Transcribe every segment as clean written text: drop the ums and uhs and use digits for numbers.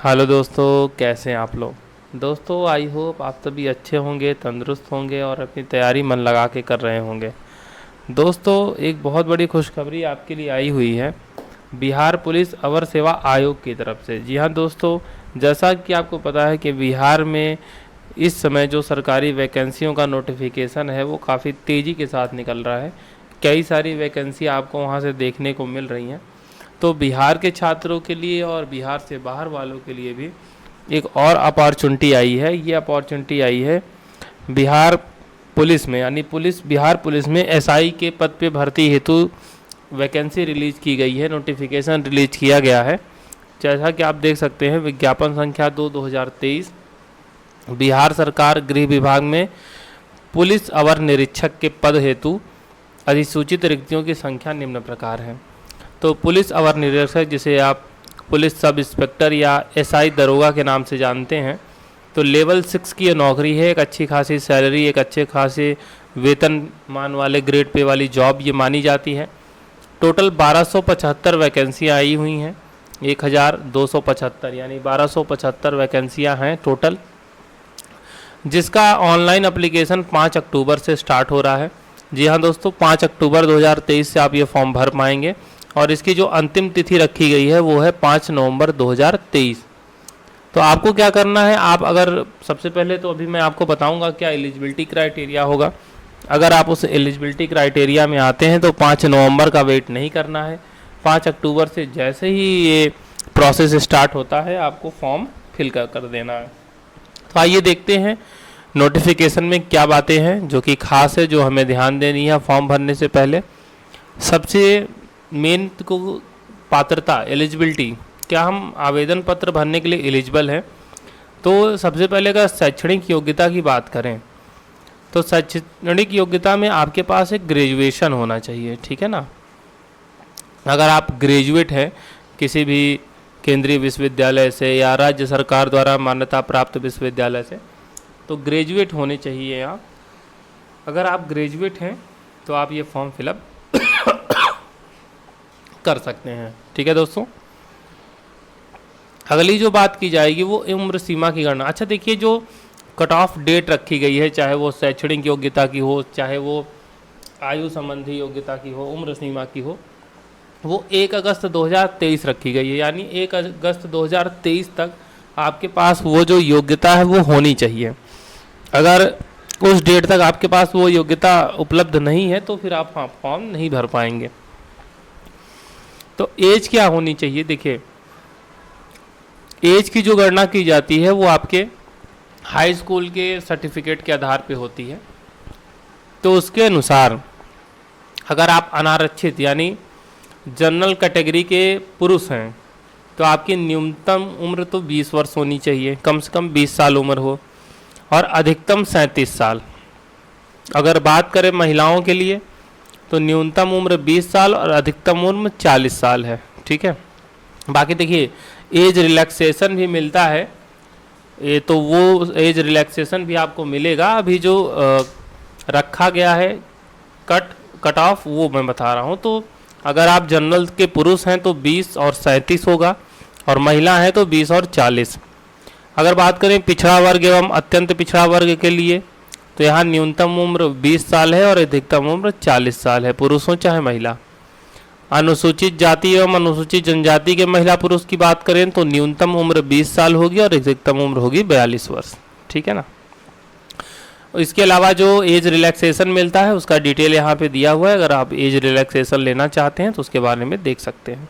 Hello दोस्तों, कैसे हैं आप लोग। दोस्तों आई होप आप सभी अच्छे होंगे, तंदुरुस्त होंगे और अपनी तैयारी मन लगा के कर रहे होंगे। दोस्तों एक बहुत बड़ी खुशखबरी आपके लिए आई हुई है बिहार पुलिस अवर सेवा आयोग की तरफ से। जी हाँ दोस्तों, जैसा कि आपको पता है कि बिहार में इस समय जो सरकारी वैकेंसियों का नोटिफिकेशन है वो काफ़ी तेज़ी के साथ निकल रहा है। कई सारी वैकेंसी आपको वहाँ से देखने को मिल रही हैं। तो बिहार के छात्रों के लिए और बिहार से बाहर वालों के लिए भी एक और अपॉर्चुनिटी आई है। ये अपॉर्चुनिटी आई है बिहार पुलिस में, यानी बिहार पुलिस में एसआई के पद पे भर्ती हेतु वैकेंसी रिलीज की गई है, नोटिफिकेशन रिलीज किया गया है। जैसा कि आप देख सकते हैं, विज्ञापन संख्या 2/2023, बिहार सरकार गृह विभाग में पुलिस अवर निरीक्षक के पद हेतु अधिसूचित रिक्तियों की संख्या निम्न प्रकार है। तो पुलिस अवर निरीक्षक, जिसे आप पुलिस सब इंस्पेक्टर या एसआई दरोगा के नाम से जानते हैं, तो लेवल 6 की ये नौकरी है। एक अच्छी खासी सैलरी, एक अच्छे खासे वेतनमान वाले ग्रेड पे वाली जॉब ये मानी जाती है। टोटल 1275 वैकेंसियाँ आई हुई हैं, 1275 यानी 1275 वैकेंसियाँ हैं टोटल, जिसका ऑनलाइन एप्लीकेशन 5 अक्टूबर से स्टार्ट हो रहा है। जी हाँ दोस्तों, 5 अक्टूबर 2023 से आप ये फॉर्म भर पाएंगे और इसकी जो अंतिम तिथि रखी गई है वो है 5 नवंबर 2023। तो आपको क्या करना है, आप अगर सबसे पहले तो अभी मैं आपको बताऊंगा क्या एलिजिबिलिटी क्राइटेरिया होगा। अगर आप उस एलिजिबिलिटी क्राइटेरिया में आते हैं तो 5 नवंबर का वेट नहीं करना है। 5 अक्टूबर से जैसे ही ये प्रोसेस स्टार्ट होता है आपको फॉर्म फिल कर देना है। तो आइए देखते हैं नोटिफिकेशन में क्या बातें हैं जो कि खास है, जो हमें ध्यान देनी है फॉर्म भरने से पहले। सबसे मेन को पात्रता, एलिजिबिलिटी, क्या हम आवेदन पत्र भरने के लिए एलिजिबल हैं। तो सबसे पहले अगर शैक्षणिक योग्यता की बात करें तो शैक्षणिक योग्यता में आपके पास एक ग्रेजुएशन होना चाहिए, ठीक है ना। अगर आप ग्रेजुएट हैं किसी भी केंद्रीय विश्वविद्यालय से या राज्य सरकार द्वारा मान्यता प्राप्त विश्वविद्यालय से, तो ग्रेजुएट होने चाहिए आप। अगर आप ग्रेजुएट हैं तो आप ये फॉर्म फिलअप कर सकते हैं, ठीक है दोस्तों। अगली जो बात की जाएगी वो उम्र सीमा की गणना। अच्छा देखिए, जो कट ऑफ डेट रखी गई है, चाहे वो शैक्षणिक योग्यता की हो, चाहे वो आयु संबंधी योग्यता की हो, उम्र सीमा की हो, वो 1 अगस्त 2023 रखी गई है। यानी 1 अगस्त 2023 तक आपके पास वो जो योग्यता है वो होनी चाहिए। अगर उस डेट तक आपके पास वो योग्यता उपलब्ध नहीं है तो फिर आप फॉर्म नहीं भर पाएंगे। तो एज क्या होनी चाहिए, देखिए एज की जो गणना की जाती है वो आपके हाई स्कूल के सर्टिफिकेट के आधार पे होती है। तो उसके अनुसार अगर आप अनारक्षित यानी जनरल कैटेगरी के पुरुष हैं तो आपकी न्यूनतम उम्र तो 20 वर्ष होनी चाहिए, कम से कम 20 साल उम्र हो, और अधिकतम 37 साल। अगर बात करें महिलाओं के लिए तो न्यूनतम उम्र 20 साल और अधिकतम उम्र 40 साल है, ठीक है। बाकी देखिए एज रिलैक्सेशन भी मिलता है, ये तो वो एज रिलैक्सेशन भी आपको मिलेगा। अभी जो रखा गया है कट ऑफ वो मैं बता रहा हूँ। तो अगर आप जनरल के पुरुष हैं तो 20 और 37 होगा, और महिला हैं तो 20 और 40। अगर बात करें पिछड़ा वर्ग एवं अत्यंत पिछड़ा वर्ग के लिए तो यहाँ न्यूनतम उम्र 20 साल है और अधिकतम उम्र 40 साल है, पुरुष हो चाहे महिला। अनुसूचित जाति एवं अनुसूचित जनजाति के महिला पुरुष की बात करें तो न्यूनतम उम्र 20 साल होगी और अधिकतम उम्र होगी 42 वर्ष, ठीक है ना। इसके अलावा जो एज रिलैक्सेशन मिलता है उसका डिटेल यहाँ पे दिया हुआ है, अगर आप एज रिलैक्सेशन लेना चाहते हैं तो उसके बारे में देख सकते हैं।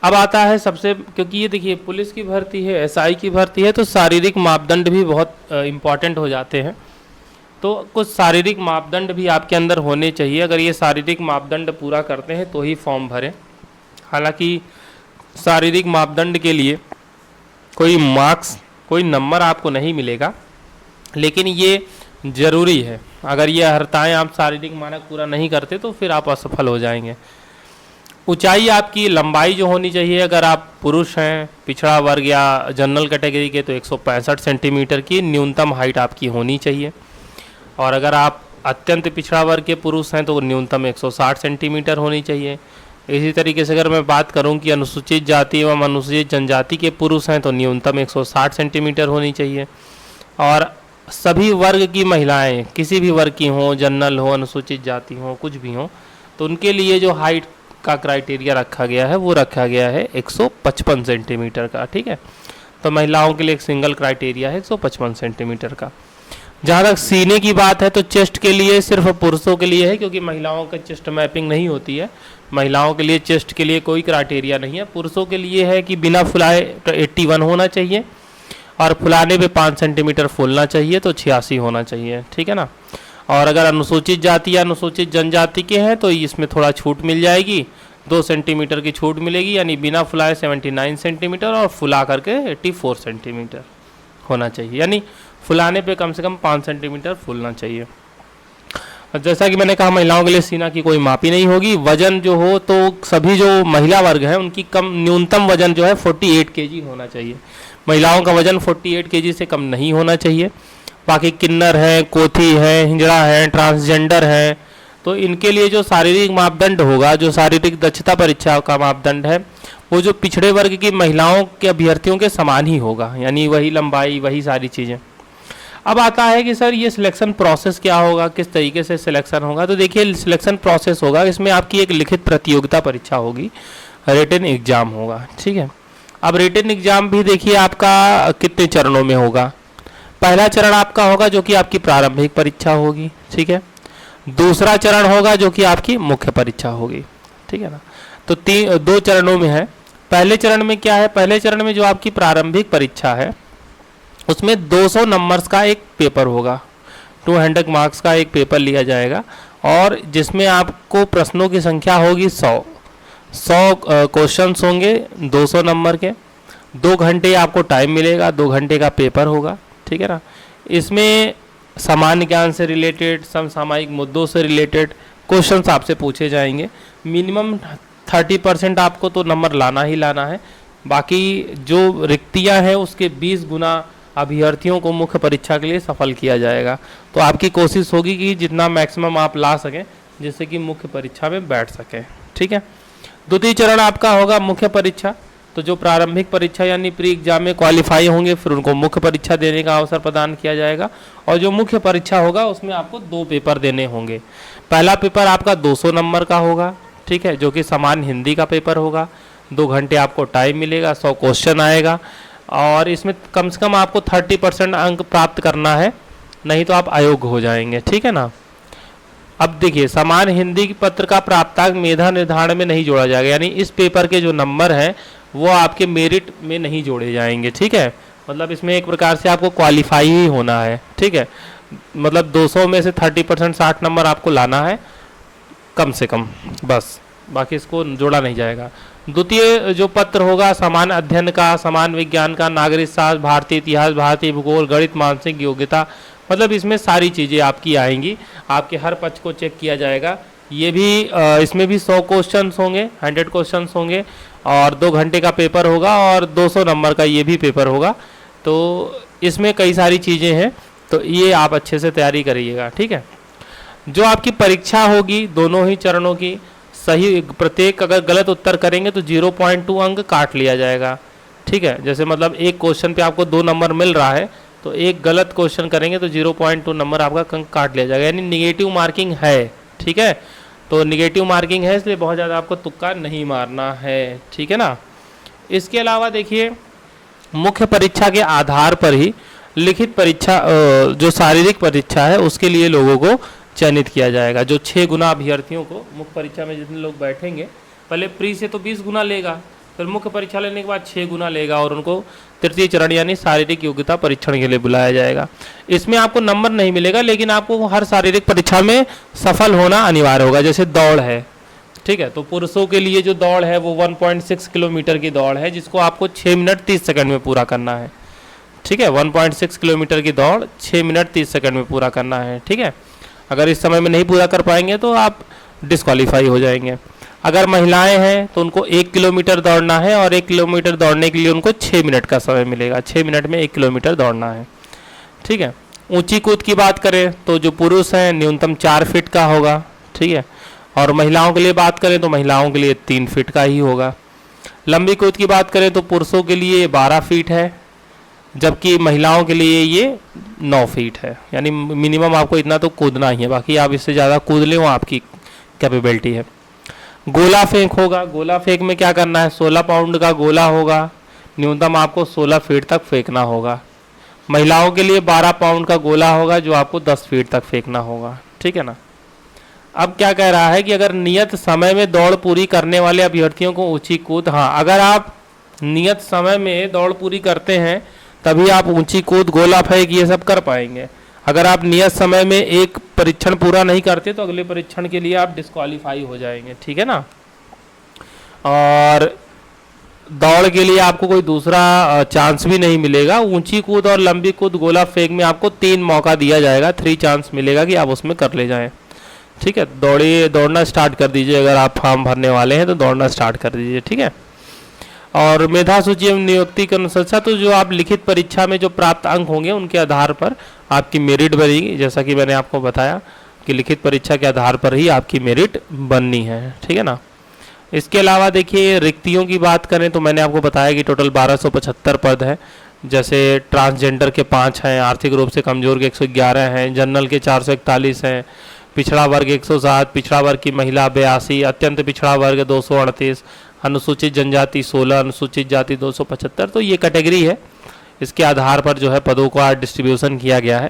अब आता है सबसे, क्योंकि ये देखिए पुलिस की भर्ती है, एसआई की भर्ती है, तो शारीरिक मापदंड भी बहुत इम्पॉर्टेंट हो जाते हैं। तो कुछ शारीरिक मापदंड भी आपके अंदर होने चाहिए। अगर ये शारीरिक मापदंड पूरा करते हैं तो ही फॉर्म भरें। हालांकि शारीरिक मापदंड के लिए कोई मार्क्स, कोई नंबर आपको नहीं मिलेगा, लेकिन ये ज़रूरी है। अगर ये हरताएँ आप शारीरिक मानक पूरा नहीं करते तो फिर आप असफल हो जाएंगे। ऊंचाई आपकी, लंबाई जो होनी चाहिए, अगर आप पुरुष हैं पिछड़ा वर्ग या जनरल कैटेगरी के तो 165 सेंटीमीटर की न्यूनतम हाइट आपकी होनी चाहिए, और अगर आप अत्यंत पिछड़ा वर्ग के पुरुष हैं तो न्यूनतम 160 सेंटीमीटर होनी चाहिए। इसी तरीके से अगर मैं बात करूं कि अनुसूचित जाति एवं अनुसूचित जनजाति के पुरुष हैं तो न्यूनतम 160 सेंटीमीटर होनी चाहिए। और सभी वर्ग की महिलाएं, किसी भी वर्ग की हों, जनरल हो, अनुसूचित जाति हो, कुछ भी हो, तो उनके लिए जो हाइट का क्राइटेरिया रखा गया है वो रखा गया है 155 सेंटीमीटर का। ठीक है, तो महिलाओं के लिए एक सिंगल क्राइटेरिया है 155 सेंटीमीटर का। जहाँ तक सीने की बात है तो चेस्ट के लिए सिर्फ पुरुषों के लिए है, क्योंकि महिलाओं का चेस्ट मैपिंग नहीं होती है। महिलाओं के लिए चेस्ट के लिए कोई क्राइटेरिया नहीं है। पुरुषों के लिए है कि बिना फुलाए 81 होना चाहिए और फुलाने पे 5 सेंटीमीटर फूलना चाहिए, तो 86 होना चाहिए। ठीक है ना। और अगर अनुसूचित जाति या अनुसूचित जनजाति के हैं तो इसमें थोड़ा छूट मिल जाएगी, 2 सेंटीमीटर की छूट मिलेगी, यानी बिना फुलाए 79 सेंटीमीटर और फुला करके 84 सेंटीमीटर होना चाहिए, यानी फुलाने पे कम से कम 5 सेंटीमीटर फूलना चाहिए। जैसा कि मैंने कहा, महिलाओं के लिए सीना की कोई मापी नहीं होगी। वजन जो हो तो सभी जो महिला वर्ग है उनकी न्यूनतम वजन जो है 48 केजी होना चाहिए। महिलाओं का वजन 48 केजी से कम नहीं होना चाहिए। बाकी किन्नर है, कोथी है, हिंजड़ा है, ट्रांसजेंडर है, तो इनके लिए जो शारीरिक मापदंड होगा, जो शारीरिक दक्षता परीक्षा का मापदंड है, वो जो पिछड़े वर्ग की महिलाओं के अभ्यर्थियों के समान ही होगा, यानी वही लंबाई, वही सारी चीज़ें। अब आता है कि सर ये सिलेक्शन प्रोसेस क्या होगा, किस तरीके से सिलेक्शन होगा। तो देखिए, सिलेक्शन प्रोसेस होगा, इसमें आपकी एक लिखित प्रतियोगिता परीक्षा होगी, रिटन एग्जाम होगा। ठीक है, अब रिटन एग्जाम भी देखिए आपका कितने चरणों में होगा। पहला चरण आपका होगा जो कि आपकी प्रारंभिक परीक्षा होगी। ठीक है, दूसरा चरण होगा जो कि आपकी मुख्य परीक्षा होगी। ठीक है ना। तो 2 चरणों में है। पहले चरण में क्या है, पहले चरण में जो आपकी प्रारंभिक परीक्षा है उसमें 200 नंबर्स का एक पेपर होगा, 200 मार्क्स का एक पेपर लिया जाएगा, और जिसमें आपको प्रश्नों की संख्या होगी 100 क्वेश्चंस होंगे 200 नंबर के। 2 घंटे आपको टाइम मिलेगा, 2 घंटे का पेपर होगा। ठीक है ना। इसमें सामान्य ज्ञान से रिलेटेड, समसामयिक मुद्दों से रिलेटेड क्वेश्चंस आपसे पूछे जाएंगे। मिनिमम 30% आपको तो नंबर लाना ही लाना है। बाकी जो रिक्तियां हैं उसके 20 गुना अभ्यर्थियों को मुख्य परीक्षा के लिए सफल किया जाएगा। तो आपकी कोशिश होगी कि जितना मैक्सिमम आप ला सकें, जिससे कि मुख्य परीक्षा में बैठ सकें। ठीक है। द्वितीय चरण आपका होगा मुख्य परीक्षा। तो जो प्रारंभिक परीक्षा यानी प्री एग्जाम में क्वालिफाई होंगे, फिर उनको मुख्य परीक्षा देने का अवसर प्रदान किया जाएगा। और जो मुख्य परीक्षा होगा उसमें आपको 2 पेपर देने होंगे। पहला पेपर आपका 200 नंबर का होगा। ठीक है, जो कि सामान्य हिंदी का पेपर होगा। 2 घंटे आपको टाइम मिलेगा, 100 क्वेश्चन आएगा, और इसमें कम से कम आपको 30% अंक प्राप्त करना है, नहीं तो आप अयोग्य हो जाएंगे। ठीक है ना। अब देखिए, सामान्य हिंदी पत्र का प्राप्तांक मेधा निर्धारण में नहीं जोड़ा जाएगा, यानी इस पेपर के जो नंबर हैं वो आपके मेरिट में नहीं जोड़े जाएंगे। ठीक है, मतलब इसमें एक प्रकार से आपको क्वालिफाई ही होना है। ठीक है, मतलब 200 में से 30% 60 नंबर आपको लाना है कम से कम, बस, बाकी इसको जोड़ा नहीं जाएगा। द्वितीय जो पत्र होगा सामान्य अध्ययन का, सामान्य विज्ञान का, नागरिक शास्त्र, भारतीय इतिहास, भारतीय भूगोल, गणित, मानसिक योग्यता, मतलब इसमें सारी चीज़ें आपकी आएंगी। आपके हर पक्ष को चेक किया जाएगा। ये भी इसमें भी 100 क्वेश्चंस होंगे, 100 क्वेश्चंस होंगे, और 2 घंटे का पेपर होगा, और 200 नंबर का ये भी पेपर होगा। तो इसमें कई सारी चीज़ें हैं, तो ये आप अच्छे से तैयारी करिएगा। ठीक है। जो आपकी परीक्षा होगी दोनों ही चरणों की, सही प्रत्येक अगर गलत उत्तर करेंगे तो 0.2 अंक काट लिया जाएगा। ठीक है, जैसे मतलब एक क्वेश्चन पे आपको 2 नंबर मिल रहा है, तो एक गलत क्वेश्चन करेंगे तो 0.2 नंबर आपका काट लिया जाएगा, यानी निगेटिव मार्किंग है। ठीक है, तो निगेटिव मार्किंग है, इसलिए बहुत ज़्यादा आपको तुक्का नहीं मारना है। ठीक है ना। इसके अलावा देखिए, मुख्य परीक्षा के आधार पर ही लिखित परीक्षा, जो शारीरिक परीक्षा है उसके लिए लोगों को चयनित किया जाएगा। जो 6 गुना अभ्यर्थियों को मुख्य परीक्षा में जितने लोग बैठेंगे, पहले प्री से तो 20 गुना लेगा, फिर मुख्य परीक्षा लेने के बाद 6 गुना लेगा, और उनको तृतीय चरण यानी शारीरिक योग्यता परीक्षण के लिए बुलाया जाएगा। इसमें आपको नंबर नहीं मिलेगा, लेकिन आपको हर शारीरिक परीक्षा में सफल होना अनिवार्य होगा। जैसे दौड़ है, ठीक है, तो पुरुषों के लिए जो दौड़ है वो 1.6 किलोमीटर की दौड़ है, जिसको आपको 6 मिनट 30 सेकंड में पूरा करना है। ठीक है, 1.6 किलोमीटर की दौड़ 6 मिनट 30 सेकंड में पूरा करना है। ठीक है, अगर इस समय में नहीं पूरा कर पाएंगे तो आप डिस्क्वालीफाई हो जाएंगे। अगर महिलाएं हैं तो उनको 1 किलोमीटर दौड़ना है, और 1 किलोमीटर दौड़ने के लिए उनको 6 मिनट का समय मिलेगा। 6 मिनट में 1 किलोमीटर दौड़ना है। ठीक है। ऊंची कूद की बात करें तो जो पुरुष हैं न्यूनतम 4 फीट का होगा। ठीक है, और महिलाओं के लिए बात करें तो महिलाओं के लिए 3 फीट का ही होगा। लंबी कूद की बात करें तो पुरुषों के लिए 12 फीट है, जबकि महिलाओं के लिए ये 9 फीट है। यानी मिनिमम आपको इतना तो कूदना ही है, बाकी आप इससे ज़्यादा कूद लें वो आपकी कैपेबिलिटी है। गोला फेंक होगा। गोला फेंक में क्या करना है, 16 पाउंड का गोला होगा, न्यूनतम आपको 16 फीट तक फेंकना होगा। महिलाओं के लिए 12 पाउंड का गोला होगा जो आपको 10 फीट तक फेंकना होगा, ठीक है ना। अब क्या कह रहा है कि अगर नियत समय में दौड़ पूरी करने वाले अभ्यर्थियों को ऊंची कूद, हाँ अगर आप नियत समय में दौड़ पूरी करते हैं तभी आप ऊंची कूद, गोला फेंक ये सब कर पाएंगे। अगर आप नियत समय में एक परीक्षण पूरा नहीं करते तो अगले परीक्षण के लिए आप डिस्क्वालीफाई हो जाएंगे, ठीक है ना। और दौड़ के लिए आपको कोई दूसरा चांस भी नहीं मिलेगा। ऊंची कूद और लंबी कूद, गोला फेंक में आपको 3 मौका दिया जाएगा, 3 चांस मिलेगा कि आप उसमें कर ले जाएं, ठीक है। दौड़ना स्टार्ट कर दीजिए, अगर आप फॉर्म भरने वाले हैं तो दौड़ना स्टार्ट कर दीजिए, ठीक है। और मेधा सूची एवं नियुक्ति के अनुसार तो जो आप लिखित परीक्षा में जो प्राप्त अंक होंगे उनके आधार पर आपकी मेरिट बनेगी, जैसा कि मैंने आपको बताया कि लिखित परीक्षा के आधार पर ही आपकी मेरिट बननी है, ठीक है ना। इसके अलावा देखिए रिक्तियों की बात करें तो मैंने आपको बताया कि टोटल 1275 पद है। जैसे ट्रांसजेंडर के 5 हैं, आर्थिक रूप से कमजोर के 111 हैं, जनरल के 441 हैं, पिछड़ा वर्ग 107, पिछड़ा वर्ग की महिला 82, अत्यंत पिछड़ा वर्ग 238, अनुसूचित जनजाति 16, अनुसूचित जाति 275। तो ये कैटेगरी है, इसके आधार पर जो है पदों का डिस्ट्रीब्यूशन किया गया है।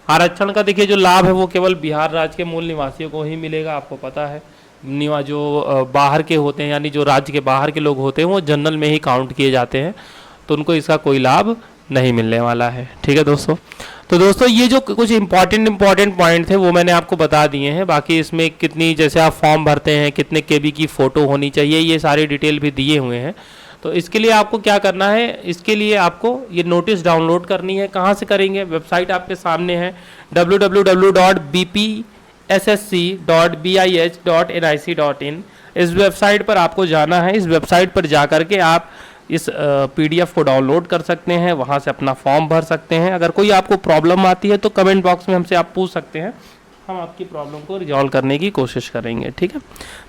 आरक्षण का देखिए जो लाभ है वो केवल बिहार राज्य के मूल निवासियों को ही मिलेगा। आपको पता है जो बाहर के होते हैं, यानी जो राज्य के बाहर के लोग होते हैं वो जनरल में ही काउंट किए जाते हैं, तो उनको इसका कोई लाभ नहीं मिलने वाला है, ठीक है दोस्तों। तो दोस्तों ये जो कुछ इंपॉर्टेंट पॉइंट थे वो मैंने आपको बता दिए हैं। बाकी इसमें कितनी, जैसे आप फॉर्म भरते हैं कितने केबी की फ़ोटो होनी चाहिए, ये सारी डिटेल भी दिए हुए हैं। तो इसके लिए आपको क्या करना है, इसके लिए आपको ये नोटिस डाउनलोड करनी है। कहाँ से करेंगे, वेबसाइट आपके सामने है www.bpssc.bih.nic.in। इस वेबसाइट पर आपको जाना है। इस वेबसाइट पर जा कर के आप इस PDF को डाउनलोड कर सकते हैं, वहाँ से अपना फॉर्म भर सकते हैं। अगर कोई आपको प्रॉब्लम आती है तो कमेंट बॉक्स में हमसे आप पूछ सकते हैं, हम आपकी प्रॉब्लम को रिजॉल्व करने की कोशिश करेंगे, ठीक है।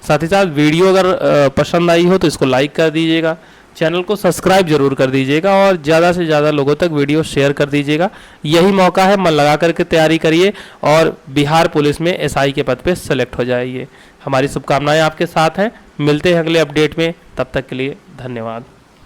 साथ ही साथ वीडियो अगर पसंद आई हो तो इसको लाइक कर दीजिएगा, चैनल को सब्सक्राइब जरूर कर दीजिएगा और ज़्यादा से ज़्यादा लोगों तक वीडियो शेयर कर दीजिएगा। यही मौका है, मन लगा करके तैयारी करिए और बिहार पुलिस में SI के पद पे सेलेक्ट हो जाइए। हमारी शुभकामनाएं आपके साथ हैं। मिलते हैं अगले अपडेट में, तब तक के लिए धन्यवाद।